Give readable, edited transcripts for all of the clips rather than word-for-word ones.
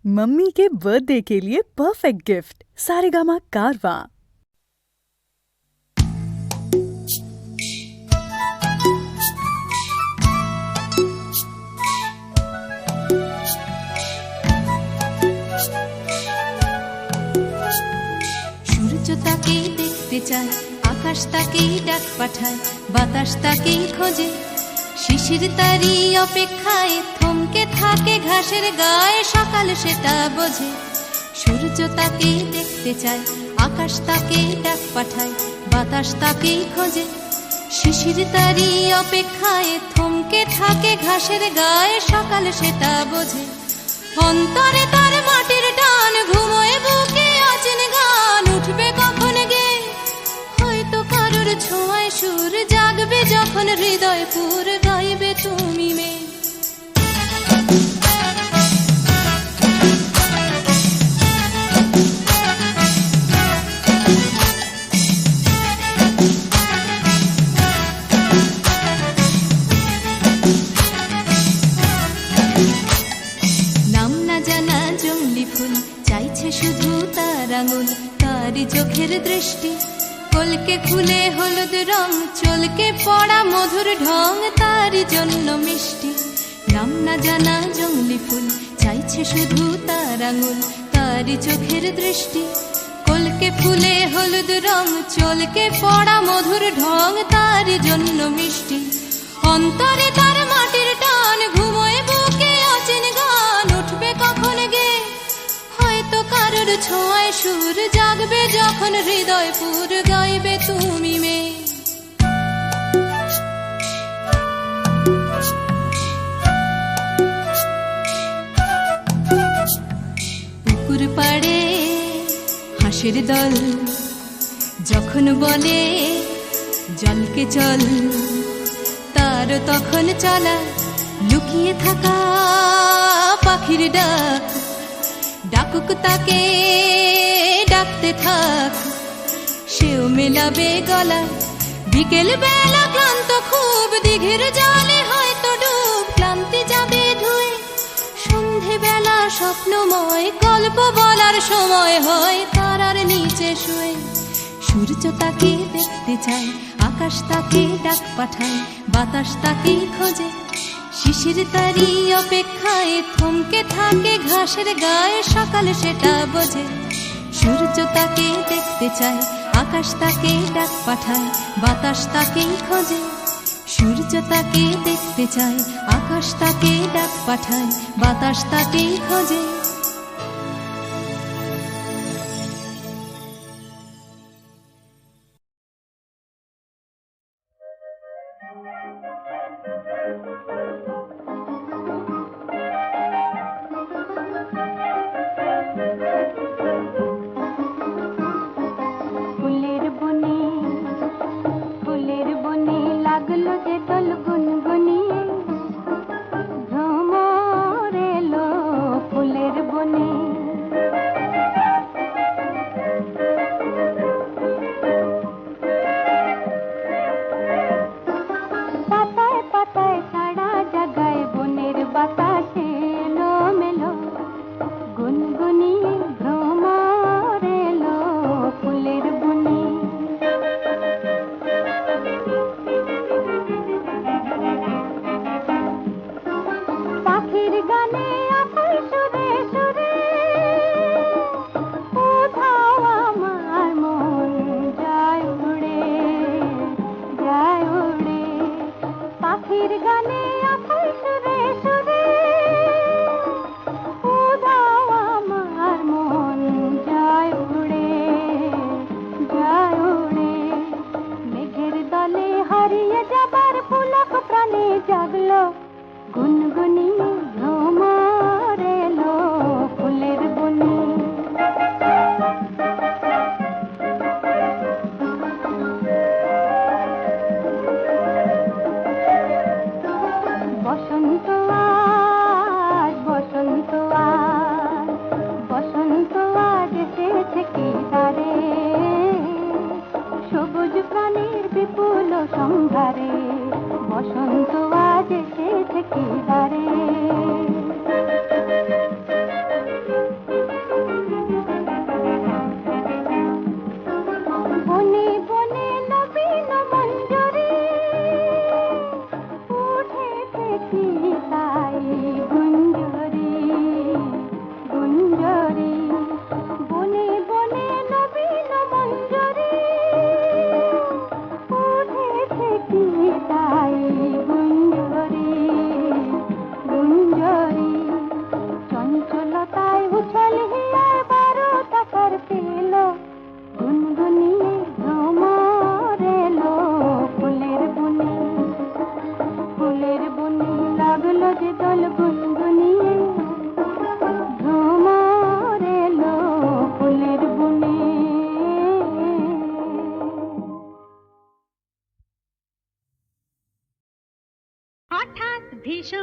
Mummy के birthday के लिए परफेक्ट गिफ्ट सारेगामा कारवां। সূর্য তাকেই দেখতে চায়, আকাশ তাকেই ডাক পাঠায়, বাতাস তাকেই খোঁজে, শিশির তারই অপেক্ষায় থমকে থাকে ঘাসের গায়ে, সকাল সেটা বোঝে। সূর্য তাকেই দেখতে চায়, আকাশ তাকেই ডাক পাঠায়, বাতাস তাকেই খোঁজে, শিশির তারই অপেক্ষায় থমকে থাকে ঘাসের গায়ে, সকাল সেটা বোঝে। অন্তরে তার মাটির টান, ঘুমোয় বুকে অচেন গান, উঠবে কখন গে হয়তো কারোর ছোঁয়ায় সুর, জাগবে যখন হৃদয় পুর, গাইবে তুমি মেয়ে। নাম না জানা জংলি ফুল চাইছে শুধু তার আঙুল, তারই চোখের দৃষ্টি, কলকে ফুলে হলুদ রং, চলকে পড়া মধুর ঢং, তারই জন্য মিষ্টি। নাম না জানা জংলি ফুল চাইছে শুধু তার আঙুল, তারই চোখের দৃষ্টি, কলকে ফুলে হলুদ রং, চলকে পড়া মধুর ঢং, তারই জন্য মিষ্টি। অন্তরে তার মাটির টান, ঘুমোয় বুকে অচেন গান, উঠবে কখন গে হয়তো কারোর ছোঁয়ায় সুর, জাগবে যখন হৃদয় পুর, গাইবে তুমি মেয়ে। পুকুর পাড়ে হাঁসের দল যখন বলে জলকে চল, তার তখন চলা লুকিয়ে থাকা পাখির ডাক, ডাকুক তাকে ডাকতে থাক, সেও মেলাবে গলা। বিকেল বেলা ক্লান্ত খুব, দিঘির জলে হয়তো ডুব, ক্লান্তি যাবে ধুয়ে, সন্ধে বেলা স্বপ্নময়, গল্প বলার সময় হয় তারার নিচে শুয়ে। সূর্য তাকে দেখতে চায়, আকাশ তাকে ডাক পাঠায়, বাতাস তাকে খোঁজে, শিশির তারই অপেক্ষায় থমকে থাকে ঘাসের গায়ে, সকাল সেটা বোঝে। সূর্য তাকে দেখতে চায়, আকাশ তাকে ডাক পাঠায়, বাতাস তাকে খোঁজে, সূর্য তাকে দেখতে চায়, আকাশ তাকে ডাক পাঠায়, বাতাস তাকে খোঁজে। ফুলের বনে লাগলো যে দোল গুনগুনিয়ে, ভ্রমর এলো ফুলের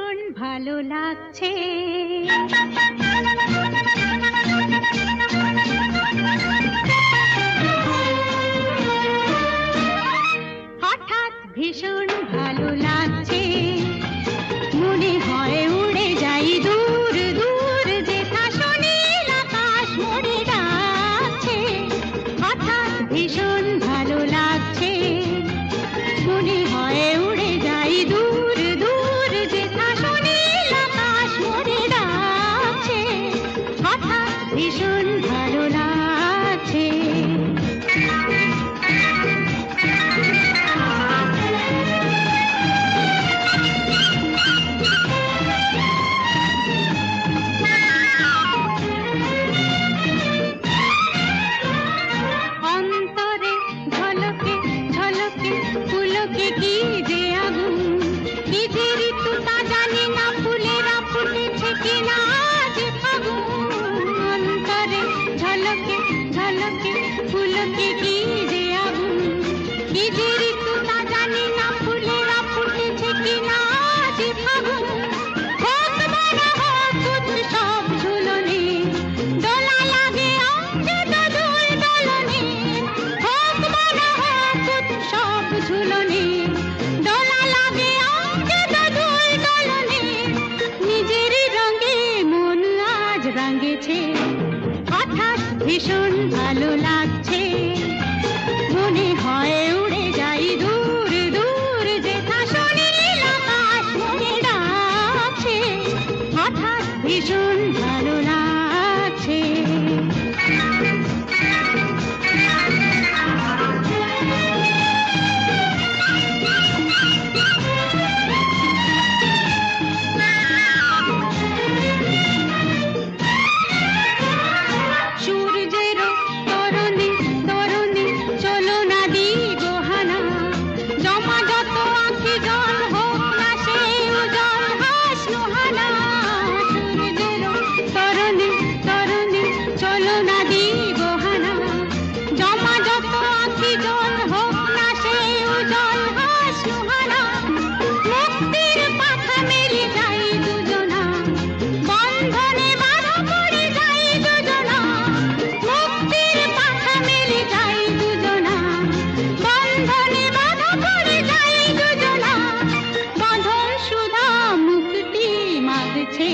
ভীষণ ভালো লাগছে। হঠাৎ ভীষণ ভালো লাগছে, মনে হয় উড়ে যাই দূর দূর, যেথা সুনীল আকাশ মোরে ডাকছে। হঠাৎ ভীষণ ভালো লাগছে, মনে হয় উড়ে যাই দূর দূর, যেথা সুনীল আকাশ মোরে ডাকছে। হঠাৎ ভীষণ ভালো লাগছে। অন্তরে ঝলকে ঝলকে ফুলকে কি যে আগুন, কি যে ঋতু তা জানি না, ফুলেরা ফুটেছে কিনা আজ ফাগুন। অন্তরে ঝলকে ঝলকে ফুলকে কি যে আগুন, কি যে ঋতু তা জানি না, ফুলেরা ফুটেছে কিনা আজ ফাগুন। হোক বড় হোক উৎসব ঝুলনে, দোলা লাগে অঙ্গে দোদুল দোলনে। হোক বড় হোক উৎসব ঝুলনে, দোলা লাগে অঙ্গে দোদুল দোলনে। নিজেরই রঙে মন আজ রাঙেছে, হঠাৎ ভীষণ ভালো লাগছে। মনে হয় উড়ে যাই দূর দূর, যেথা সুনীল আকাশ মোরে ডাকছে। হঠাৎ ভীষণ ভালো লাগছে। সূর্যেরও তরণে তরণে চলো না দিগোহানা, জমা যত আঁখি জল হোক না সে উজ্জ্বল হাস নোহানা। সূর্যেরও তরণে তরণে চলো না দিগোহানা, জমা যত আঁখি জল হোক না সে উজ্জ্বল হাস নোহানা। মুক্তির পাখা মেলে যাই দুজনা, বন্ধনে বাঁধা পড়ে যাই দুজনা। মুক্তির পাখা মেলে যাই দুজনা, বন্ধনে বাঁধা পড়ে যাই দুজনা। বাঁধন সুধা মুক্তি মাগছে,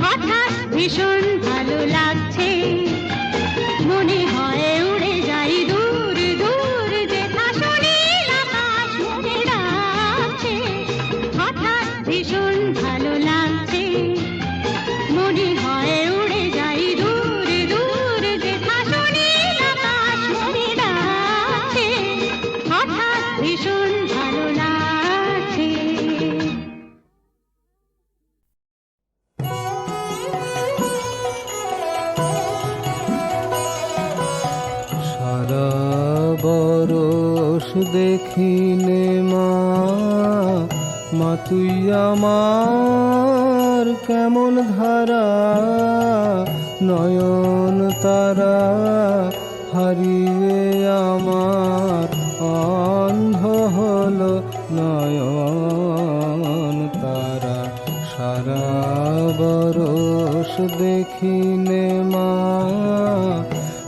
হঠাৎ ভীষণ ভালো লাগছে। মনে হয় উড়ে যাই দূর দূর, যেথা সুনীল আকাশ মোরে ডাকছে। হঠাৎ ভীষণ ভালো লাগছে, মনে হয় উড়ে যাই দূর দূর, যেথা সুনীল আকাশ মোরে ডাকছে। হঠাৎ ভীষণ ভালো লাগছে। সারা বরষ দেখিনে মা, মা তুই আমার কেমন ধারা, নয়ন তারা হারিয়ে আমার অন্ধ হলো নয়ন তারা। সারা বরষ দেখিনে মা,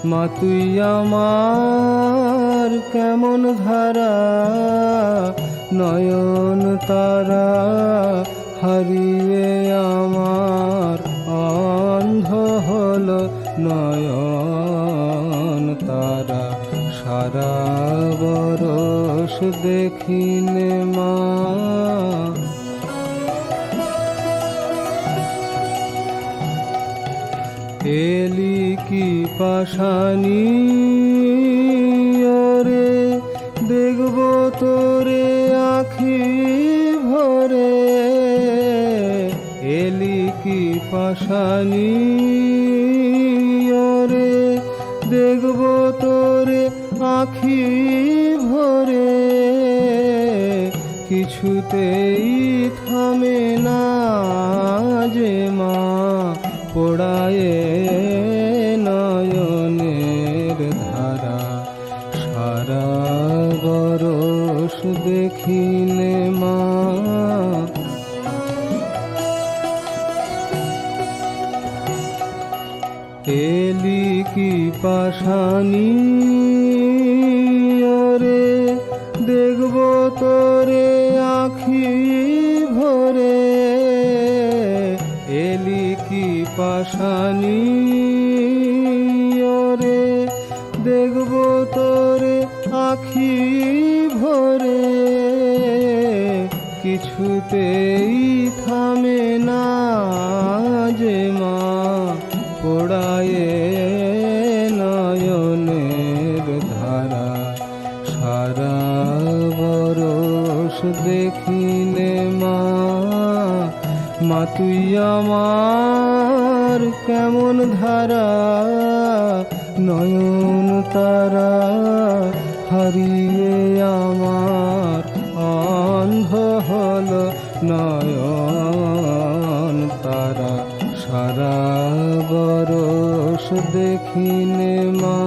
মা তুই আমার কেমন ধারা, নয়ন তারা হারিয়ে আমার অন্ধ হলো নয়ন তারা। সারা বরষ দেখিনে মা। এলি কি পাশানি ওরে, দেখবো তোরে আখি ভরে। এলি কি পাশানি ওরে, দেখবো তোরে আখি ভরে। কিছুতেই থামে না যে মা, পোড়ায়ে নয়নের ধারা। সারা বরষ দেখিলে মা। এলি কি পাশানি ওরে দেখব তোরে আখি ভরে, এলি কি পাশানি ওরে দেখব তোরে আখি ভরে, কিছুতেই থামে না যে মা পোড়ায়ে নয়নের ধারা, সারা বরষ দেখিলে মা, মা তুই আমার কেমন ধারা, নয়ন তারা হারিয়ে আমার অন্ধ হল নয়ন তারা, সারা বরষ দেখিলে মা।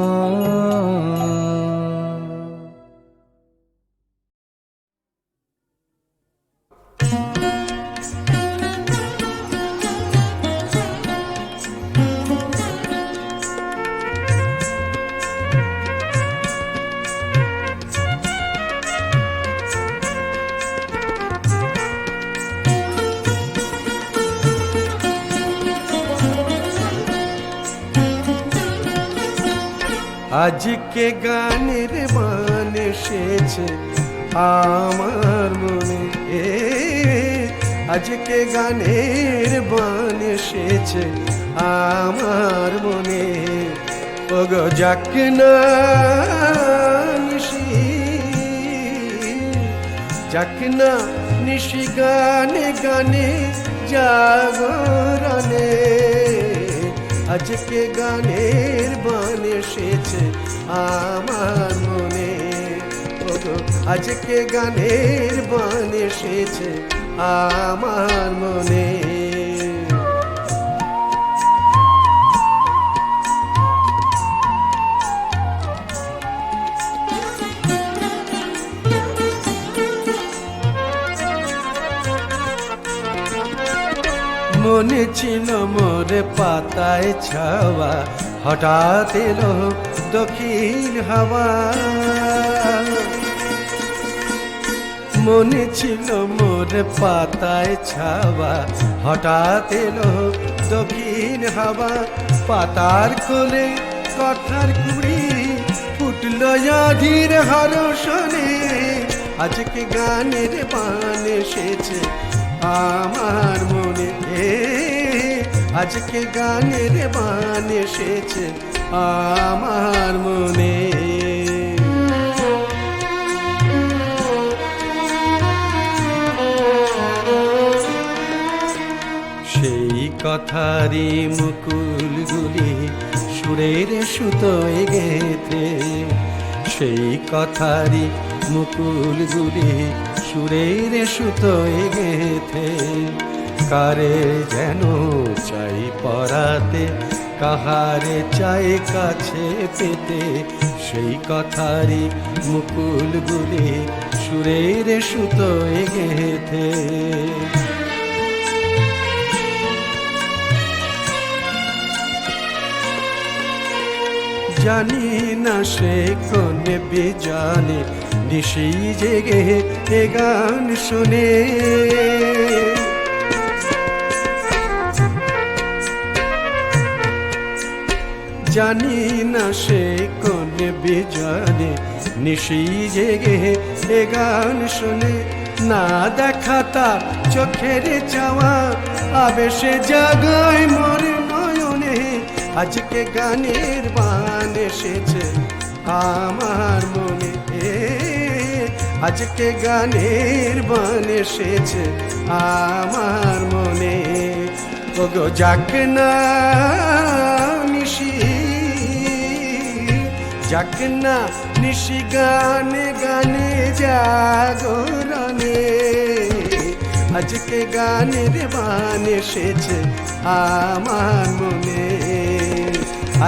আজকে গানের মান এসেছে আমার মনে, আজকে গানের মান এসেছে আমার মনে, ওগো যাক না নিশি, যাক না নিশি গানে গানে জাগরণে, আজকে গানের বান এসেছে আমার মনে, ওগো আজকে গানের বান এসেছে আমার মনে। মনে ছিল মোর পাতায় ছাওয়া, হঠাৎ এলো দক্ষিণ হাওয়া, মনে ছিল মোর পাতায় ছাওয়া, হঠাৎ এলো দক্ষিণ হাওয়া, পাতার কোলে কথার কুড়ি ফুটল আধির হরষণে, আজকে গানের বান এসেছে আমার মনে, আজকে গানের বান এসেছে আমার মনে। সেই কথারই মুকুলগুলি সুরের সুতোয় গেঁথে, সেই কথারই মুকুলগুলি সুরের সুতোয় গেঁথে, কারে যেন চাই পরাতে, কাহারে চাই কাছে পেতে, সেই কথারই মুকুলগুলি সুরের সুতোয় গেঁথে। জানি না সে কোন বিজানে নিশি জেগে এ গান শুনে, জানি না সে কোন বিজানে নিশি জেগে এ গান শুনে, না দেখা তার চোখের চাওয়া আবেশে জাগায় মোর নয়নে, আজকে গানের বান এসেছে আমার মনে, আজকে গানের বান এসেছে আমার মনে, ওগো যাক না নিশি, যাক না নিশি গানে গানে জাগরণে, আজকে গানের বান এসেছে আমার মনে,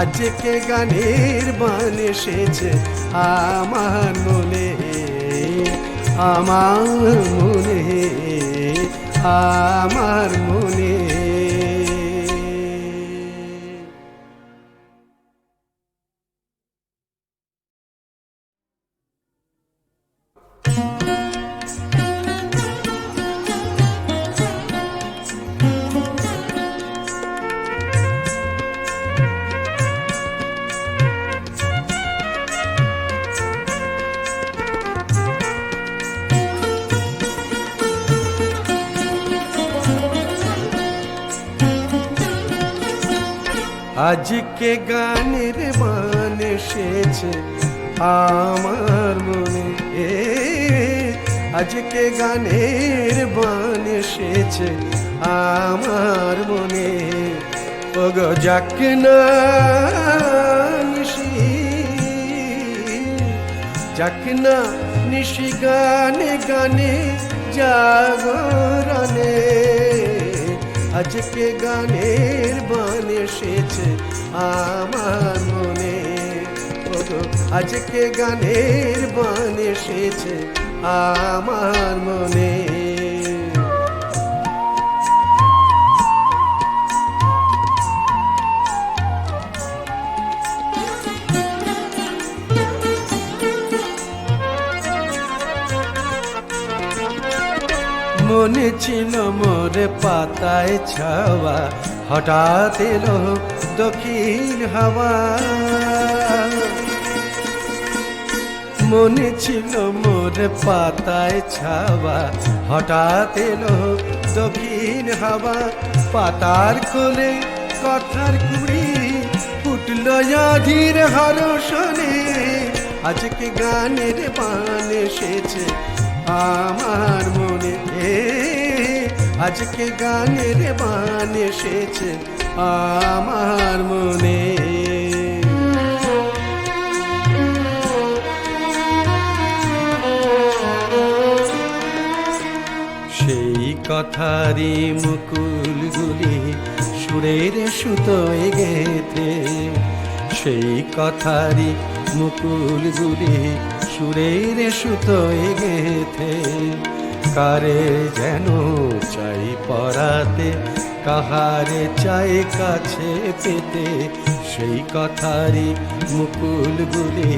আজকে গানের বান এসেছে আমার মনে, আমার মনে, আমার মনে। আজকে গানের বান এসেছে আমার মনে, আজকে গানের বান এসেছে আমার মনে। ওগো যাক না নিশি, যাক না নিশি গানে গানে জাগরণে, আজকে গানের বান এসেছে আমার মনে। ওগো আজকে গানের বান এসেছে আমার মনে। মনে ছিল মোর পাতায় ছাওয়া, হঠাৎ এলো দক্ষিণ হাওয়া। মনে ছিল মোর পাতায় ছাওয়া, হঠাৎ এলো দক্ষিণ হাওয়া। পাতার কোলে কথার কুড়ি ফুটল অধীর হরষণে, আজকে গানের বান এসেছে আমার মনে। আজকে গানের বান এসেছে আমার মনে। সেই কথারই মুকুলগুলি সুরের সুতোয় গেথে, সেই কথারই মুকুলগুলি সুরের সুতোয় গেথে। কারে যেন চাই পরাতে, কাহারে চাই কাছে পেতে, সেই কথারই মুকুলগুলি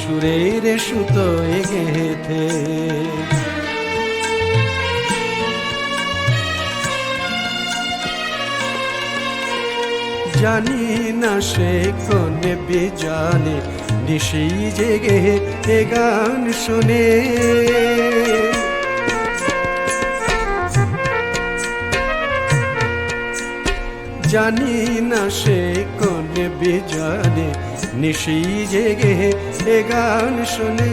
সুরের সুতোয় গেথে। জানি না সে কোন বেজানে নিশি জেগে এ গান শুনে। জানি না সে কোন বেজানে নিশি জেগে এ গান শুনে।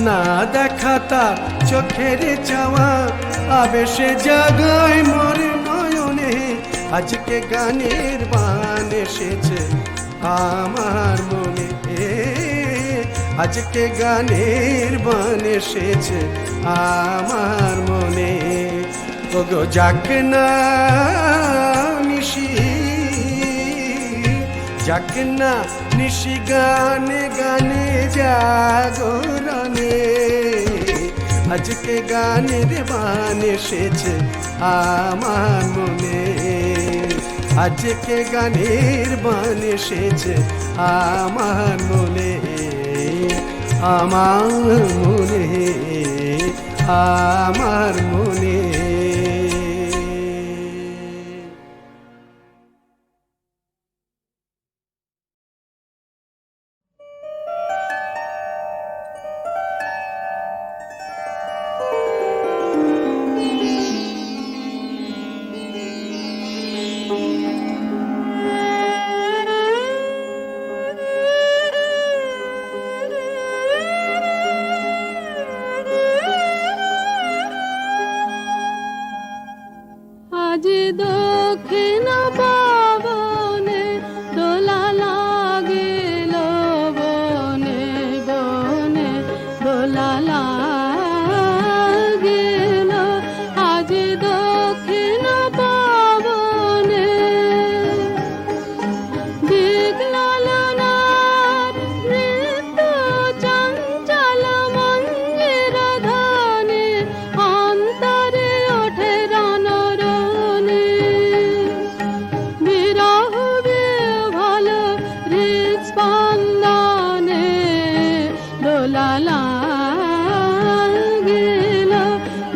না দেখা তার চোখের চাওয়া আবেশে জাগায় মোর নয়নে, আজকে গানের বান এসেছে আমার মনে। আজকে গানের বান এসেছে আমার মনে। ওগো যাক না নিশি, যাক না নিশি গানে গানে জাগরণে, আজকে গানের বান এসেছে আমার মনে। আজকে গানের বান এসেছে আমার মনে, আমার মনে, আমার মনে। আজ দক্ষিণ পবনে দোলা লাগিল বনে বনে, দোলা লাগিল আজ দক্ষিণ পবনে। দিগ্লালনার নৃত্য চঞ্চল মঞ্জির ধ্বনি, অন্তরে ওঠে রণরণি। বিরহ বিহ্বল হৃৎস্পন্দনে দোলা লাগিল,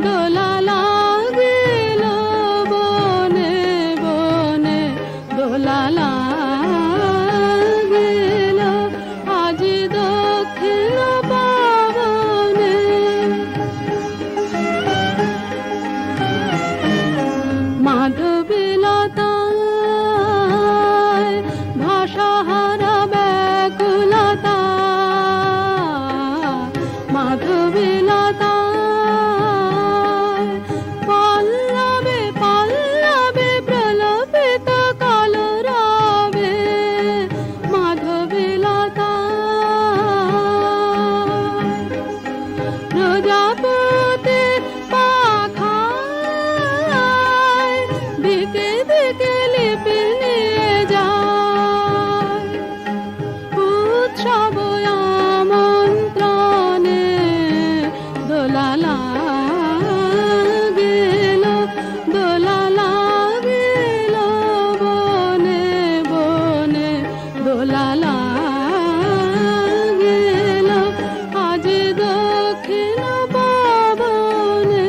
দোলা লাগিল বনে বনে, দোলা লাগিল আজ দক্ষিণ পবনে। মাধবীলতায় ভাস দিশাহারা ব্যাকুলতা মাধবীলতা পল্লবে পল্লবে প্রলোভিত কলরবে মাধবীলতা প্রজাপতি পাখায় দিকে দিকে লিপি নিয়ে যায় উৎসব আমন্ত্রণে দোলা লাগিল দোলা লাগিল বনে বনে দোলা লাগিল আজ দক্ষিণ পবনে।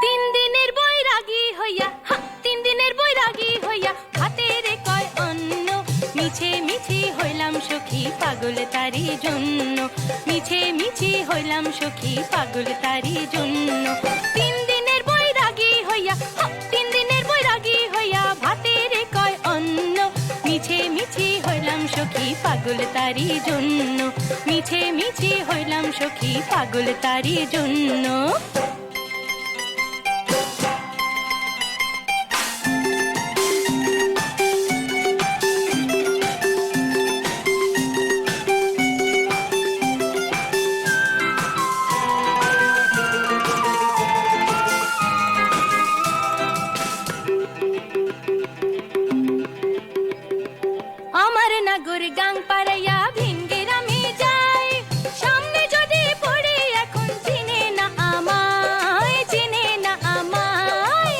তিন দিনের বৈরাগী হইয়া তিন দিনের বৈরাগী হইয়া হাতের কয় অন্ন মিছে মিছি হইলাম সখী পাগল তারি জন্য মিছে মিছি হইলাম সখী পাগল তারি জন্য তিন দিনের বৈরাগী হইয়া তিন দিনের বৈরাগী হইয়া ভাতের কয় অন্ন মিছে মিছি হইলাম সখী পাগল তারি জন্য মিছে মিছি হইলাম সখী পাগল তারি জন্য। আমার নাগর গাং পাড়াইয়া ভিনগের আমি যাই সামনে যদি পড়ে এখন চিনে না আমায় চিনে না আমায়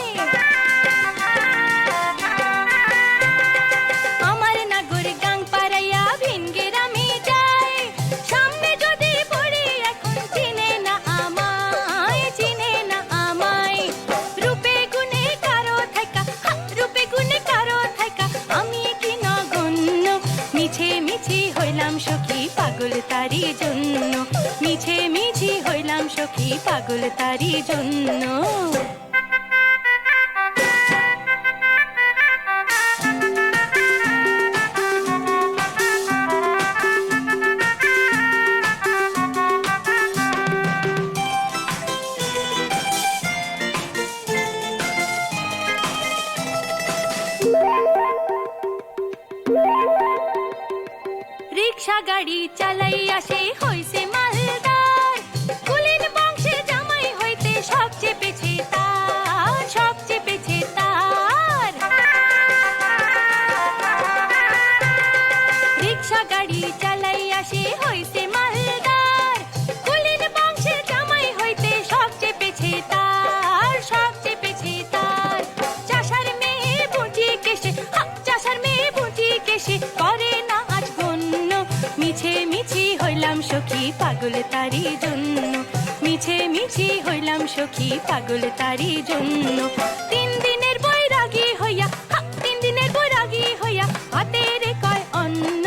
আমার নাগর গাং পাড়াইয়া ভিনগের আমি যাই সামনে যদি পড়ে এখন চিনে না আমায় চিনে না আমায় রূপে গুণে কারো থাকা রূপে গুণে কারো থাকা আমি কি নগণ্য মিছে মিছি হইলাম সখী পাগল তারি জন্য মিছে মিছি হইলাম সখী পাগল তারি জন্য। রিক্সা গাড়ি চালাই আসে হইছে মালদার কুলীন বংশে জামাই হইতে সব চেপেছে তার সব চেপেছে তার রিক্সা গাড়ি চালাই আসে হইছে মালদার কুলীন বংশে জামাই হইতে সব চেপেছে তার সব চেপেছে তার চাষার মেয়ে বুঝি কেসে চাষার মেয়ে বুঝি কেসে করে না আজ গণ্য মিছে মিছি হইলাম সখী পাগল তারি জন্য মিছে মিছি হইলাম সখী পাগল তারি জন্য তিন দিনের বৈরাগী হইয়া তিন দিনের বৈরাগী হইয়া হাতের কয় অন্ন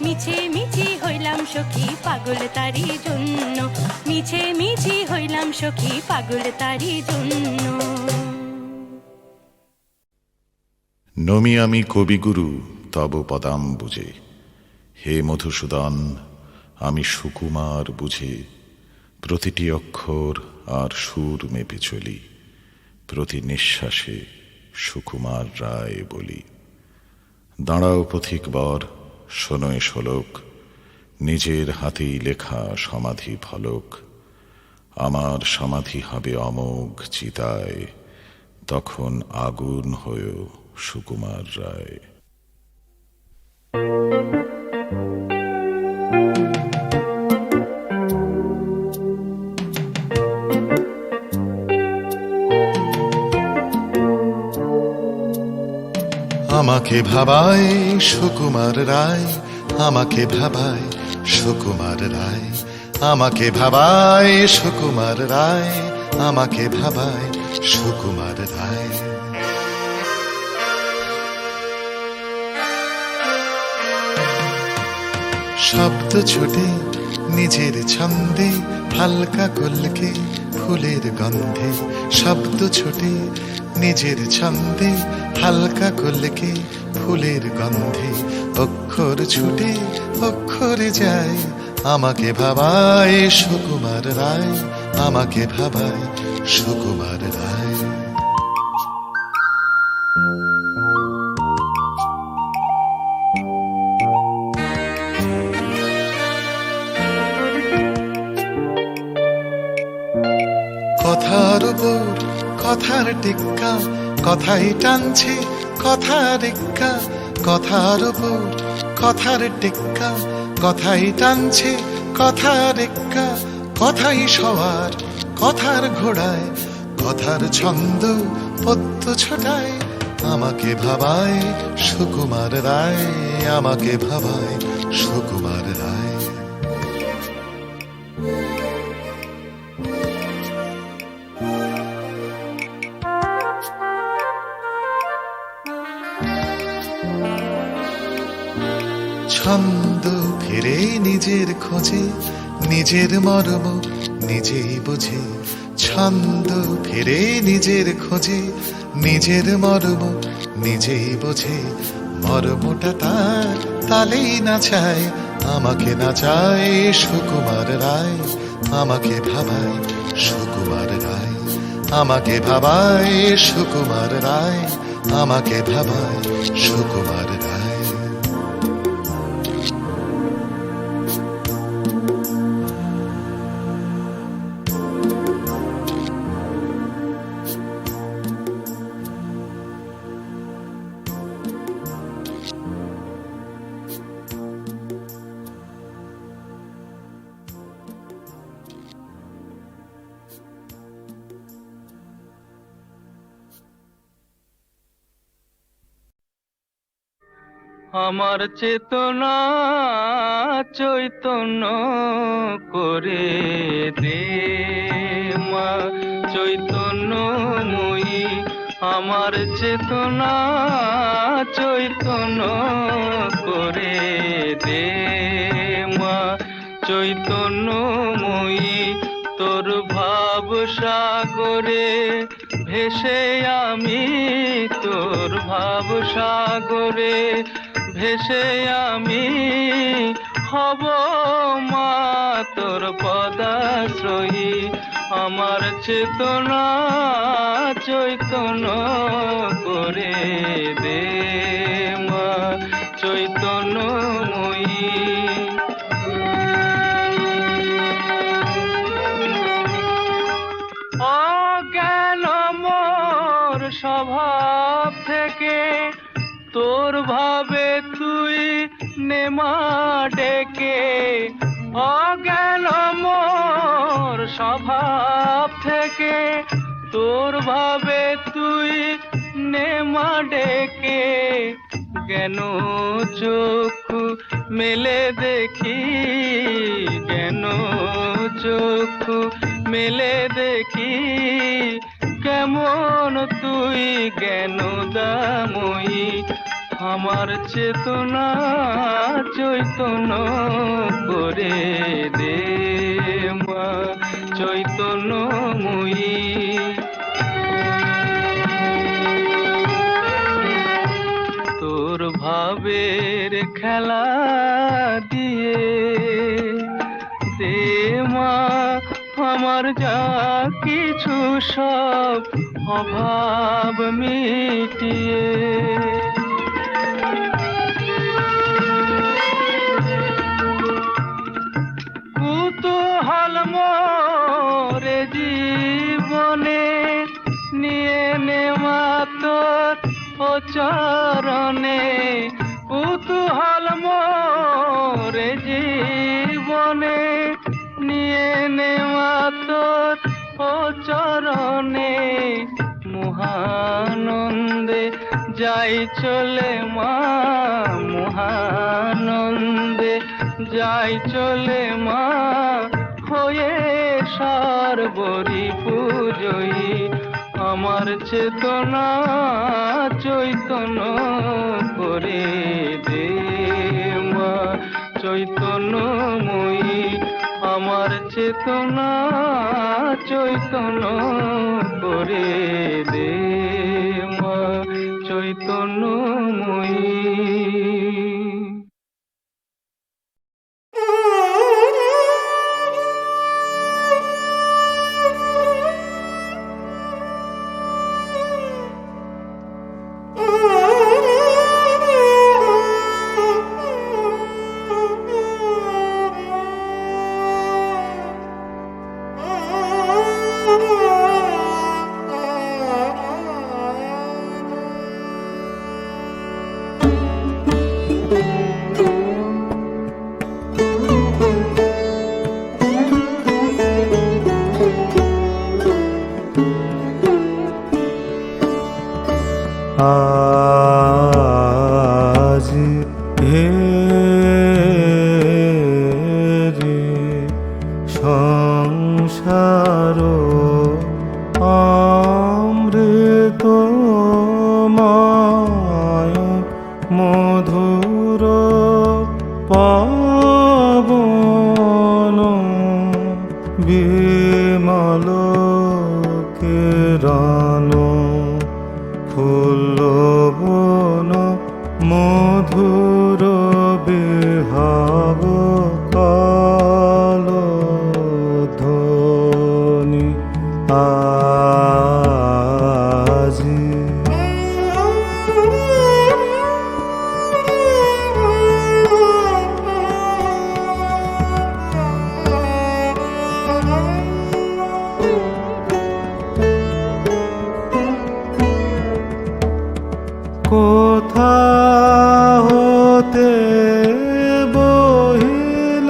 মিছে মিছি হইলাম সখী পাগল তারি জন্য মিছে মিছি হইলাম সখী পাগল তারি জন্য। নমি আমি কবিগুরু তব পদাম্বুজে হে মধুসূদন আমি সুকুমার বুঝে প্রতিটি অক্ষর আর সুর মেপে চলি প্রতি নিঃশ্বাসে সুকুমার রায় বলি। দাঁড়াও পথিক বর শোনো এ শ্লোক নিজের হাতেই লেখা সমাধি ফলক আমার সমাধি হবে অমোঘ চিতায় তখন আগুন হয়েও সুকুমার রায়। আমাকে ভাবায় সুকুমার রায় আমাকে ভাবায় সুকুমার রায় আমাকে ভাবায় সুকুমার রায়, আমাকে ভাবায় সুকুমার রায়। শব্দ ছোটে নিজের ছন্দে, হালকা কলকে ফুলের গন্ধে। শব্দ ছোটে নিজের ছন্দে, হালকা কলকে ফুলের গন্ধে। অক্ষর ছুটে অক্ষরে যায়, আমাকে ভাবায় সুকুমার রায়, আমাকে ভাবায় সুকুমার রায়। কথার উপর কথার টিক্কা, কথাই টানছে কথার এক্কা। কথার উপর কথার টিক্কা, কথাই টানছে কথার এক্কা। কথাই সবার কথার ঘোড়ায়, কথার ছন্দ পদ্য ছোটায়। আমাকে ভাবায় সুকুমার রায়, আমাকে ভাবায় সুকুমার রায়। ছন্দ ফিরে নিজের খোঁজে, নিজের মর্ম নিজেই বুঝে। ছন্দ ফিরে নিজের খোঁজে, নিজের মর্ম নিজেই বোঝে। মর্মটা তার তালেই নাচায়, আমাকে নাচায় সুকুমার রায়, আমাকে ভাবায় সুকুমার রায়। আমাকে ভাবায় সুকুমার রায়, আমাকে ভাবায় সুকুমার রায়। আমার চেতনা চৈতন্য করে দে মা চৈতন্যময়ী। আমার চেতনা চৈতন্য করে দে মা চৈতন্যময়ী। তোর ভাব সাগরে ভেসে আমি, তোর ভাব সাগরে ভেসে আমি হব মা তোর পদাশ্রয়ী। আমার চেতনা চৈতন্য করে দে মা চৈতন্যময়ী। অজ্ঞান মোর স্বভাব থেকে তোর ভাবে তুই নেমা ডেকে। অজ্ঞান মোর স্বভাব থেকে তোর ভাবে তুই নেমা ডেকে। জ্ঞান চক্ষু মেলে দেখি, জ্ঞান চক্ষু মেলে দেখি কেমন তুই জ্ঞানদাময়ী। আমার চেতনা চৈতন্য করে দে মা চৈতন্যময়ী। তোর ভাবের খেলা দিয়ে দে মা আমার যা কিছু সব অভাব মিটিয়ে। কুতূহল মোরে জীবনে নিয়ে নেওয়া তোর ও চরণে। কুতূহল মোরে জীবনে নিয়ে নেওয়া তোর ও চরণে। মহানন্দে যাই চলে মা, মহানন্দে যাই চলে মা হয়ে সারবরি পুজয়ী আমার চেতনা চৈতন্য করে দে মা চৈতন্যময়ী আমার চেতনা চৈতন্য করে দে মা চৈতন্যময়ী। আজ হে রে সংসার অমৃত মায় মধুর পাবন বিমল কিরণ ফুলবন মধুর বিহাগ কাল ধ্বনি আজি কোথা হতে বহিল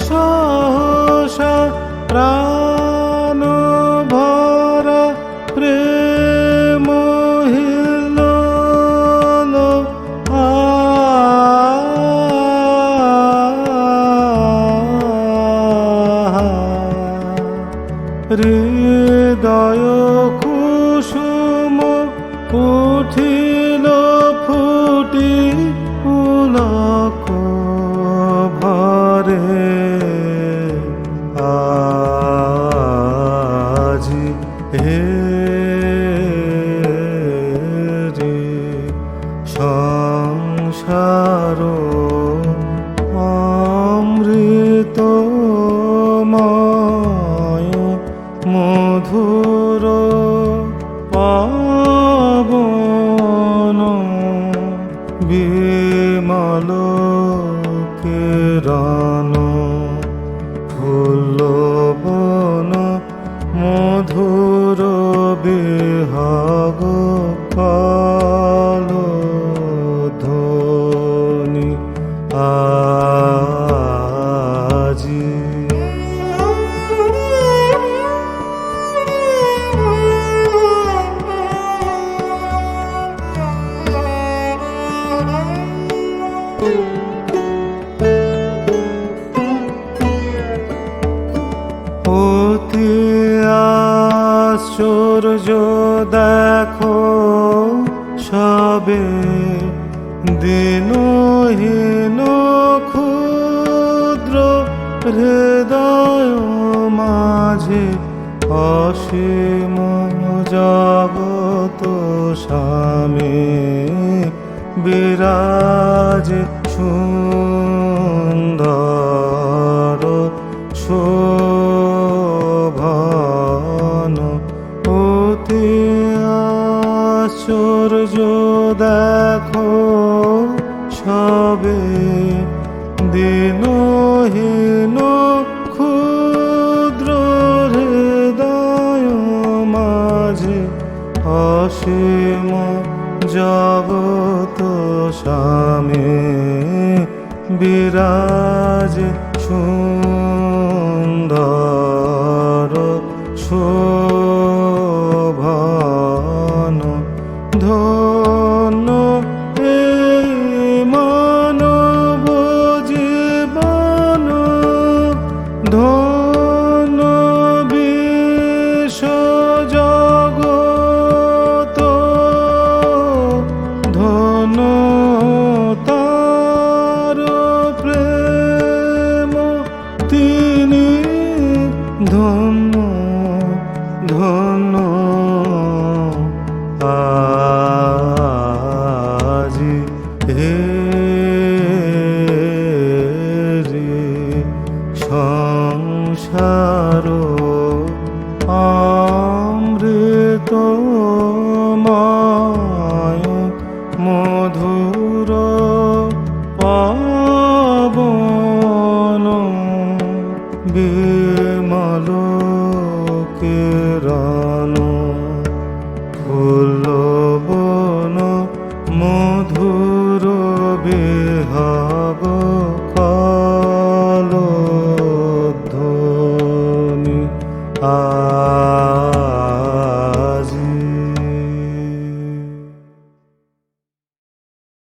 সহসা প্রাণ ভরা প্রেম হিল্লোল হৃদয় কুসুম উঠিল ফুটি পুলক ভরে আজি হে রে সংসার অমৃত মায় মধুর পাবন বিমল কিরণ ফুলবন মধুর বিহাগ কাল ধ্বনি আজি অতি আশ্চর্য দেখো সবে দিনহীন ক্ষুদ্র হৃদয় মাঝে অসীম জগত স্বামী বিরাজ সুন্দর শোভন অতি আশ্চর্য দেখো সবে দিনহীন ক্ষুদ্র হৃদয় মাঝে অসীম জগত স্বামী বিরাজ সুন্দর শোভন ধন্য এই মানব জীবন ধন্য আজি হে সংসার অমৃত মায় মধুর পাবন বিমল কিরণ ফুল বন মধুর বিহগ কালো ধ্বনি